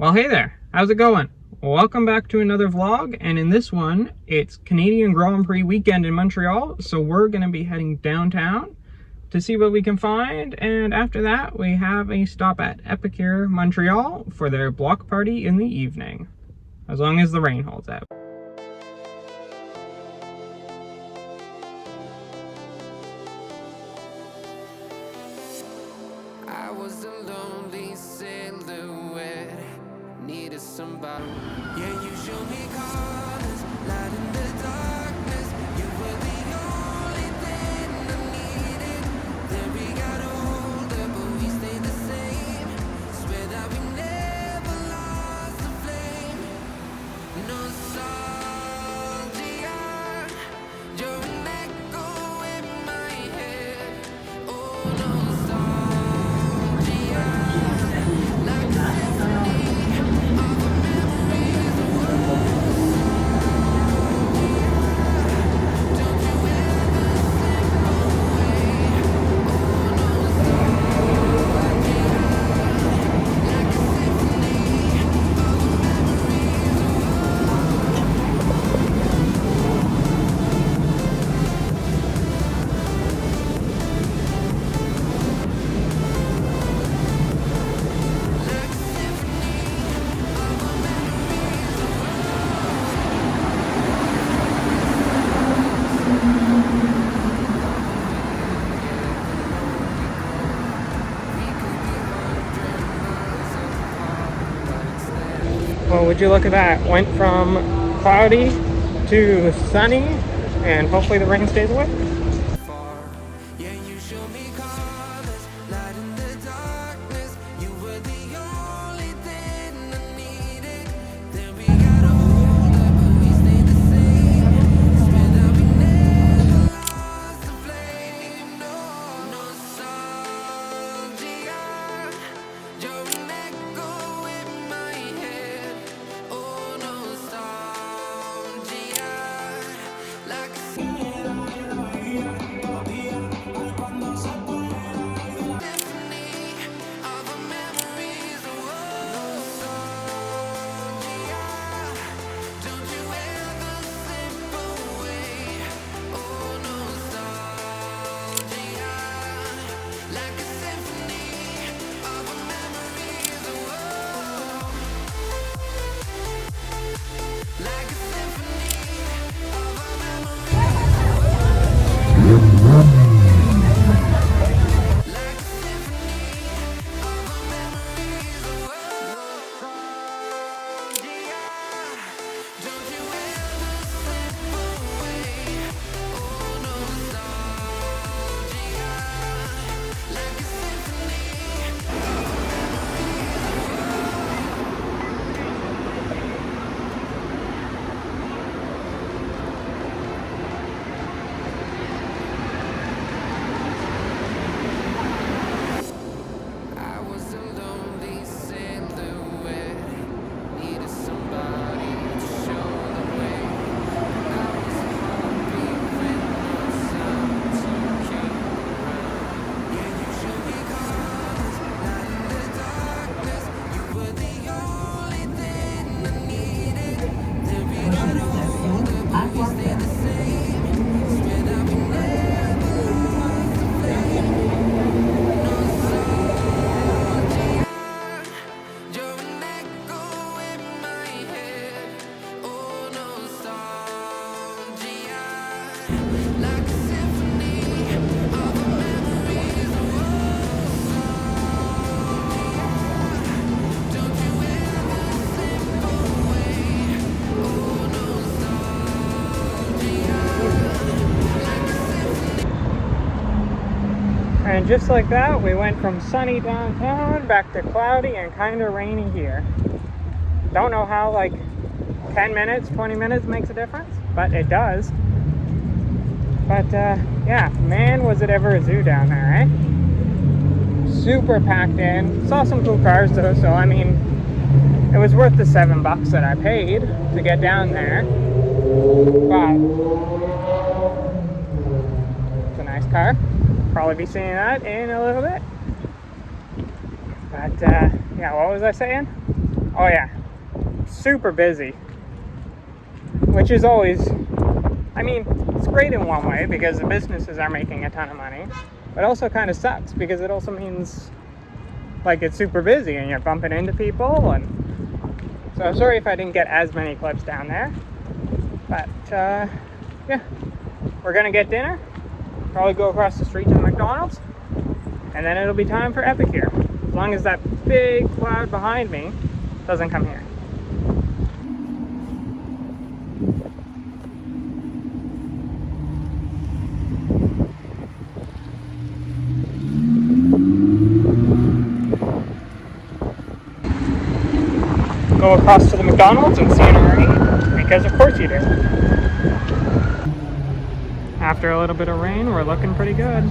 Well, hey there, how's it going? Welcome back to another vlog, and in this one, it's Canadian Grand Prix weekend in Montreal, so we're going to be heading downtown to see what we can find, and after that, we have a stop at Epicure, Montreal for their block party in the evening, as long as the rain holds out. I was a lonely silhouette, needed somebody. Yeah, you showed me colors, light in the darkness. You were the only thing I needed. Then we got older, but we stayed the same. Swear that we never lost the flame. Nostalgia, you're an echo in my head. Oh, nostalgia, like a symphony of a memories of don't you ever slip away. Oh, nostalgia, like a symphony of a memories of Well, would you look at that? Went from cloudy to sunny, and hopefully the rain stays away. far. Yeah, you show me colors, light in the darkness. You were the only thing I needed. Then we got older, but we stayed the same. Swear that we never lost the flame. No, nostalgia, you're an echo in my head. Oh, nostalgia, like a symphony of a memories of nostalgia. Don't you ever slip away. Oh, nostalgia, like a symphony of a memories of like a symphony of a memories like a symphony of a memories of nostalgia. Don't you ever slip away. Oh, nostalgia, like a symphony of a I was a lonely silhouette, needed somebody to show the way. I was a heartbeat with no sound to keep around. Yeah, you showed me colors, light in the darkness. You were the only thing I needed. Then we got older, but we stayed the same. Swear that we never lost the flame. Nostalgia, you're an echo in my head. Oh, nostalgia, like a symphony of a memories of don't you ever slip away. Oh, nostalgia, like a symphony. And just like that, we went from sunny downtown back to cloudy and kind of rainy here. Don't know how, like 10 minutes, 20 minutes makes a difference, but it does. But yeah, man, was it ever a zoo down there, eh? Super packed in. Saw some cool cars though, so I mean, it was worth the $7 that I paid to get down there. But it's a nice car. Probably be seeing that in a little bit. But yeah, what was I saying? Oh yeah, super busy. Which is always, I mean, it's great in one way because the businesses are making a ton of money. But also kind of sucks because it also means like it's super busy and you're bumping into people. And so I'm sorry if I didn't get as many clips down there. But yeah, we're gonna get dinner. Probably go across the street to the McDonald's. And then it'll be time for Epicure. As long as that big cloud behind me doesn't come here. Go across to the McDonald's and see it in rain, because of course you do. After a little bit of rain, we're looking pretty good.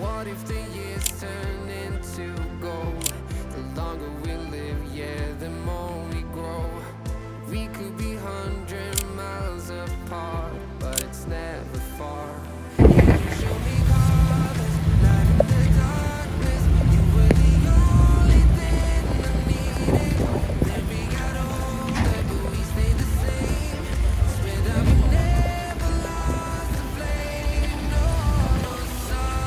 What if the years turn into gold? The longer we live, yeah, the more we grow. We could be 100 miles apart, but it's never far. You show me colors, light in the darkness. You were the only thing I needed. Then we got older, but we stayed the same. Swear that we never lost the flame. No, no, sorry.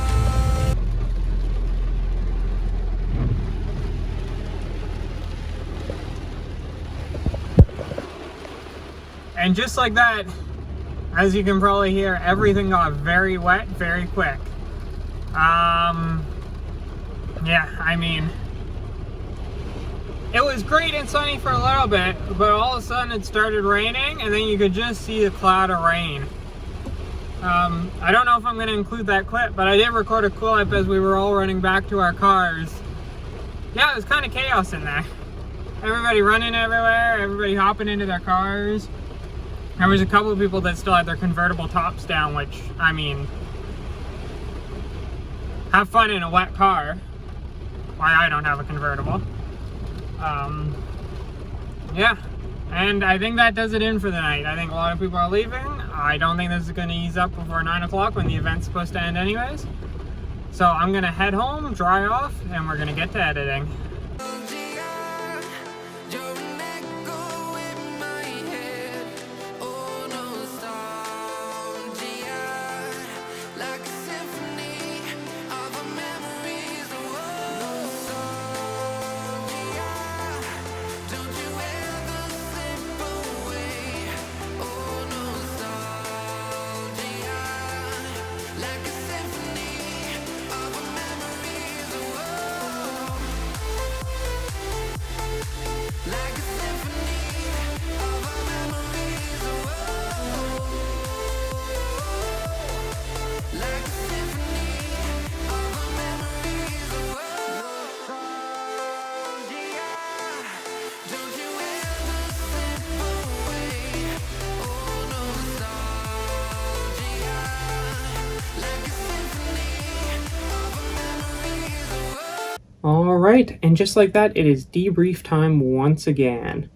And just like that, as you can probably hear, everything got very wet very quick. Yeah, I mean, it was great and sunny for a little bit, but all of a sudden it started raining, and then you could just see a cloud of rain. I don't know if I'm going to include that clip, but I did record a clip as we were all running back to our cars. Yeah, it was kind of chaos in there. Everybody running everywhere, everybody hopping into their cars. There was a couple of people that still had their convertible tops down, which, I mean, have fun in a wet car. Why I don't have a convertible. Yeah, and I think that does it in for the night. I think a lot of people are leaving. I don't think this is going to ease up before 9 o'clock when the event's supposed to end anyways. So I'm going to head home, dry off, and we're going to get to editing. All right, and just like that, it is debrief time once again.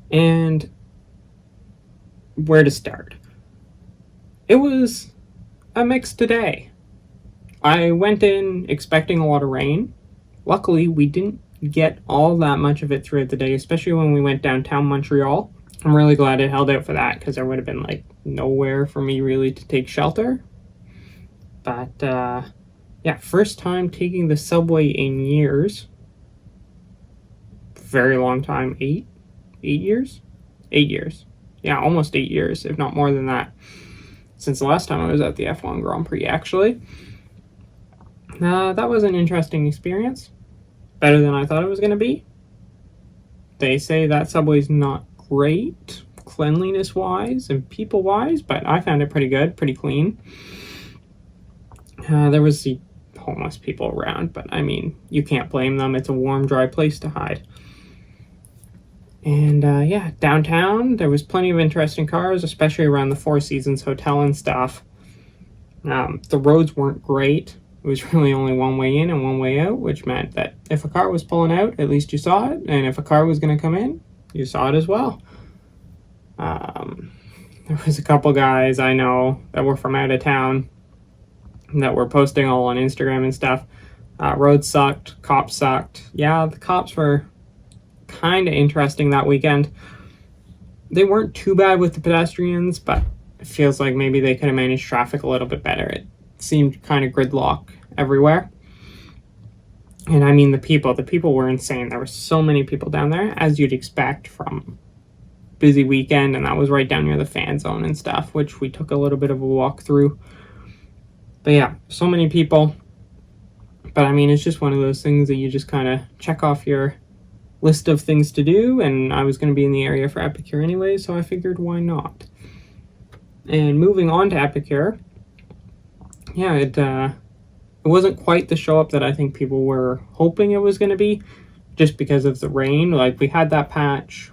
And where to start? It was a mixed day. I went in expecting a lot of rain. Luckily, we didn't get all that much of it throughout the day, especially when we went downtown Montreal. I'm really glad it held out for that, because there would have been like nowhere for me really to take shelter. But yeah, first time taking the subway in years. Very long time. 8 years? 8 years. Yeah, almost 8 years, if not more than that. Since the last time I was at the F1 Grand Prix, actually. That was an interesting experience. Better than I thought it was going to be. They say that subway's not great, cleanliness-wise and people-wise, but I found it pretty good, pretty clean. There was the homeless people around, but I mean, you can't blame them. It's a warm, dry place to hide. And yeah, downtown, there was plenty of interesting cars, especially around the Four Seasons Hotel and stuff. The roads weren't great. It was really only one way in and one way out, which meant that if a car was pulling out, at least you saw it, and if a car was going to come in, you saw it as well. There was a couple guys I know that were from out of town that were posting all on Instagram and stuff. Roads sucked, cops sucked. Yeah, the cops were kind of interesting that weekend. They weren't too bad with the pedestrians, but it feels like maybe they could have managed traffic a little bit better. It seemed kind of gridlock everywhere. And I mean, the people were insane. There were so many people down there, as you'd expect from busy weekend, and that was right down near the fan zone and stuff, which we took a little bit of a walk through. But yeah, so many people. But I mean, it's just one of those things that you just kind of check off your list of things to do, and I was going to be in the area for Epicure anyway, so I figured why not. And moving on to Epicure, yeah, it wasn't quite the show up that I think people were hoping it was going to be, just because of the rain. Like, we had that patch,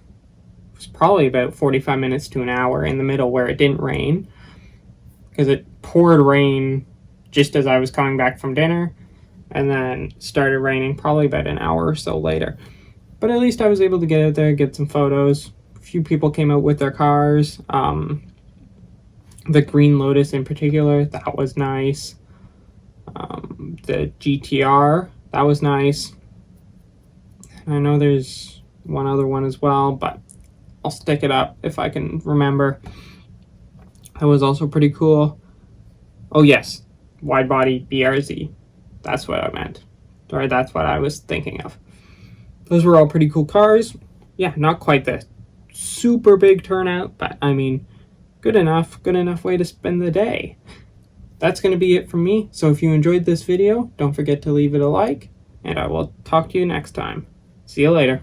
it was probably about 45 minutes to an hour in the middle where it didn't rain, because it poured rain just as I was coming back from dinner, and then started raining probably about an hour or so later. But at least I was able to get out there, get some photos. A few people came out with their cars. The Green Lotus in particular, that was nice. The GTR, that was nice. I know there's one other one as well, but I'll stick it up if I can remember. That was also pretty cool. Oh yes, wide body BRZ. That's what I meant. Or that's what I was thinking of. Those were all pretty cool cars. Yeah, not quite the super big turnout, but I mean, good enough way to spend the day. That's going to be it from me. So if you enjoyed this video, don't forget to leave it a like, and I will talk to you next time. See you later.